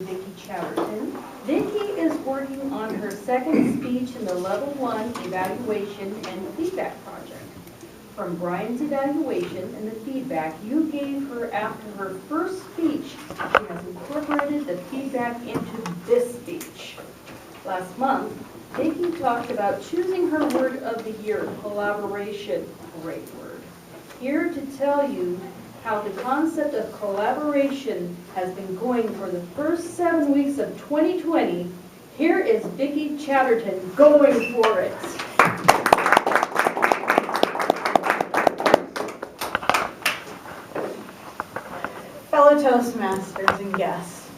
Vicki Chatterton. Vicki is working on her second speech in the Level 1 Evaluation and Feedback Project. From Brian's evaluation and the feedback you gave her after her first speech, she has incorporated the feedback into this speech. Last month, Vicki talked about choosing her word of the year, collaboration, great word. Here to tell you how the concept of collaboration has been going for the first 7 weeks of 2020, here is Vicki Chatterton going for it. Fellow Toastmasters and guests,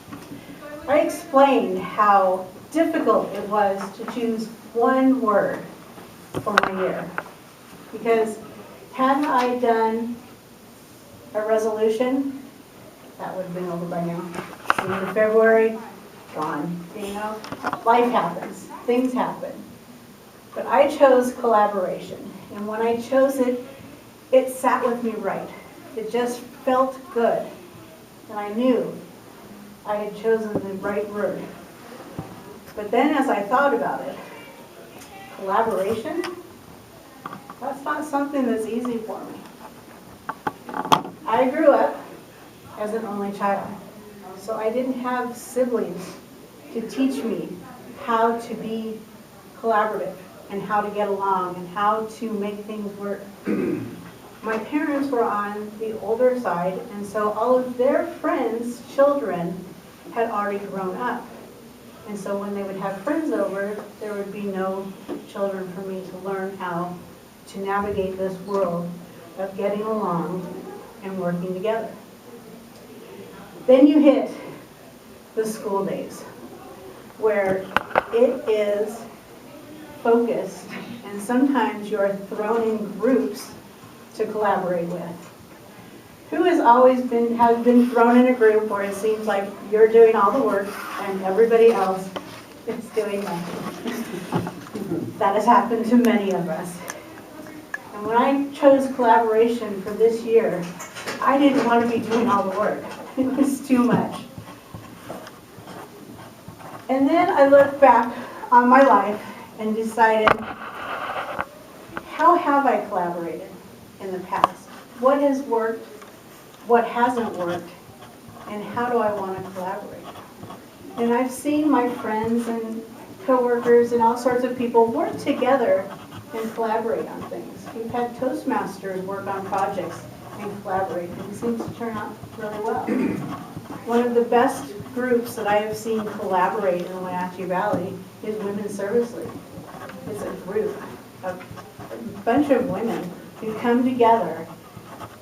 I explained how difficult it was to choose one word for my year. Because had I done a resolution, that would have been over by now. The end of February, gone. You know, life happens, things happen. But I chose collaboration, and when I chose it, it sat with me right. It just felt good, and I knew I had chosen the right word. But then as I thought about it, collaboration, that's not something that's easy for me. I grew up as an only child, so I didn't have siblings to teach me how to be collaborative and how to get along and how to make things work. My parents were on the older side, and so all of their friends' children had already grown up. And so when they would have friends over, there would be no children for me to learn how to navigate this world of getting along and working together. Then you hit the school days, where it is focused, and sometimes you're thrown in groups to collaborate with. Who has been thrown in a group where it seems like you're doing all the work and everybody else is doing nothing? That has happened to many of us. And when I chose collaboration for this year, I didn't want to be doing all the work. It was too much. And then I looked back on my life and decided, how have I collaborated in the past? What has worked? What hasn't worked? And how do I want to collaborate? And I've seen my friends and coworkers and all sorts of people work together and collaborate on things. We've had Toastmasters work on projects and collaborate, and it seems to turn out really well. One of the best groups that I have seen collaborate in the Wenatchee Valley is Women's Service League. It's a group, a bunch of women who come together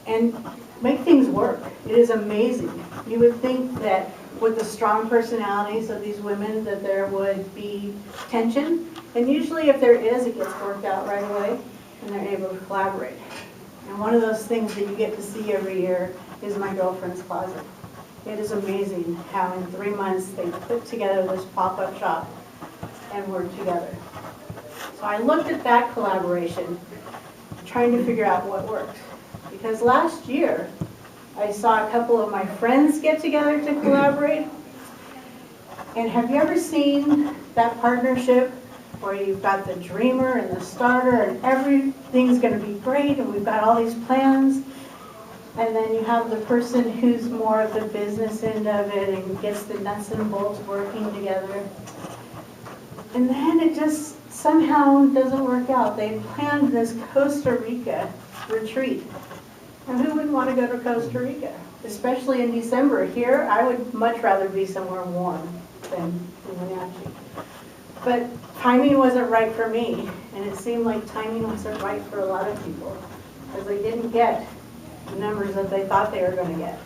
and make things work. It is amazing. You would think that with the strong personalities of these women that there would be tension, and usually if there is, it gets worked out right away and they're able to collaborate. And one of those things that you get to see every year is my girlfriend's closet. It is amazing how in 3 months they put together this pop-up shop and work together. So I looked at that collaboration, trying to figure out what worked. Because last year, I saw a couple of my friends get together to collaborate. And have you ever seen that partnership where you've got the dreamer and the starter and everything's going to be great and we've got all these plans, and then you have the person who's more of the business end of it and gets the nuts and bolts working together, and then it just somehow doesn't work out. They planned this Costa Rica retreat. And who wouldn't want to go to Costa Rica? Especially in December. Here, I would much rather be somewhere warm than in Wenatchee. But timing wasn't right for me, and it seemed like timing wasn't right for a lot of people, because they didn't get the numbers that they thought they were going to get.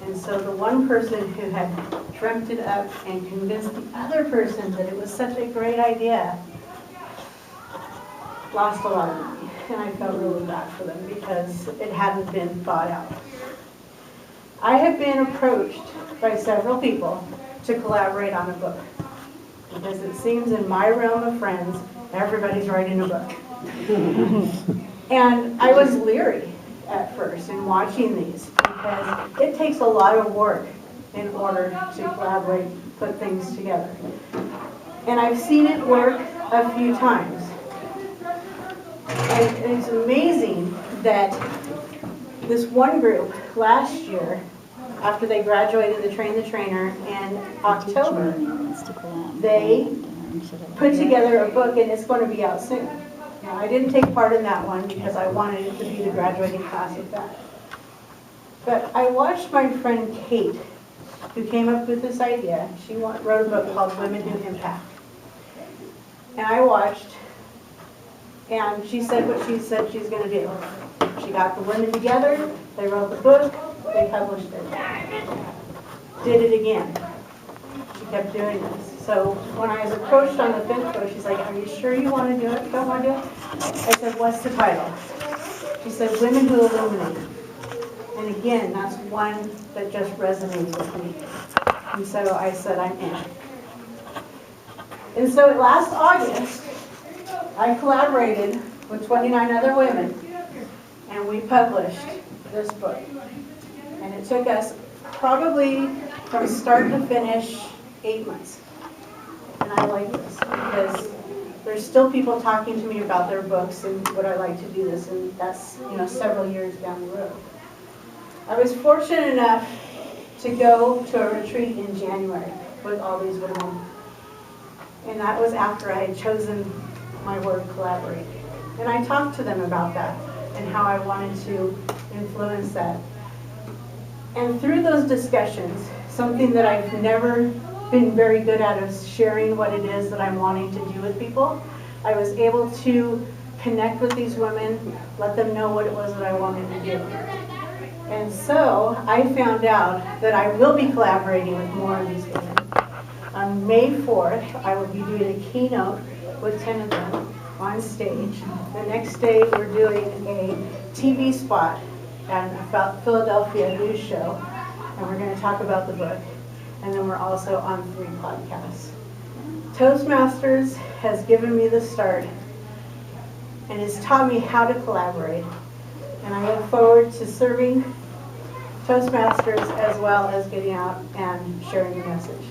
And so the one person who had dreamt it up and convinced the other person that it was such a great idea lost a lot of money. And I felt really bad for them because it hadn't been thought out. I have been approached by several people to collaborate on a book, because it seems in my realm of friends, everybody's writing a book. And I was leery at first in watching these, because it takes a lot of work in order to collaborate, put things together. And I've seen it work a few times. And it's amazing that this one group last year, after they graduated the Train the Trainer in October, they put together a book, and it's going to be out soon. Now, I didn't take part in that one because I wanted it to be the graduating class of that. But I watched my friend Kate, who came up with this idea. She wrote a book called Women Who Impact. And I watched, and she said what she said she's going to do. She got the women together, they wrote the book, they published it. Did it again. She kept doing this. So when I was approached on the 5th book, she's like, are you sure you want to do it? Don't want to do it? I said, what's the title? She said, Women Who Illuminate. And again, that's one that just resonated with me. And so I said, I'm in. And so last August, I collaborated with 29 other women, and we published this book. And it took us probably from start to finish 8 months. And I like this because there's still people talking to me about their books and would I like to do this, and that's, several years down the road. I was fortunate enough to go to a retreat in January with all these women. And that was after I had chosen my word collaborate. And I talked to them about that and how I wanted to influence that. And through those discussions, something that I've never been very good at is sharing what it is that I'm wanting to do with people. I was able to connect with these women, let them know what it was that I wanted to do. And so I found out that I will be collaborating with more of these women. On May 4th, I will be doing a keynote with 10 of them on stage. The next day, we're doing a TV spot at a Philadelphia news show, and we're going to talk about the book. And then we're also on 3 podcasts. Toastmasters has given me the start and has taught me how to collaborate. And I look forward to serving Toastmasters as well as getting out and sharing the message.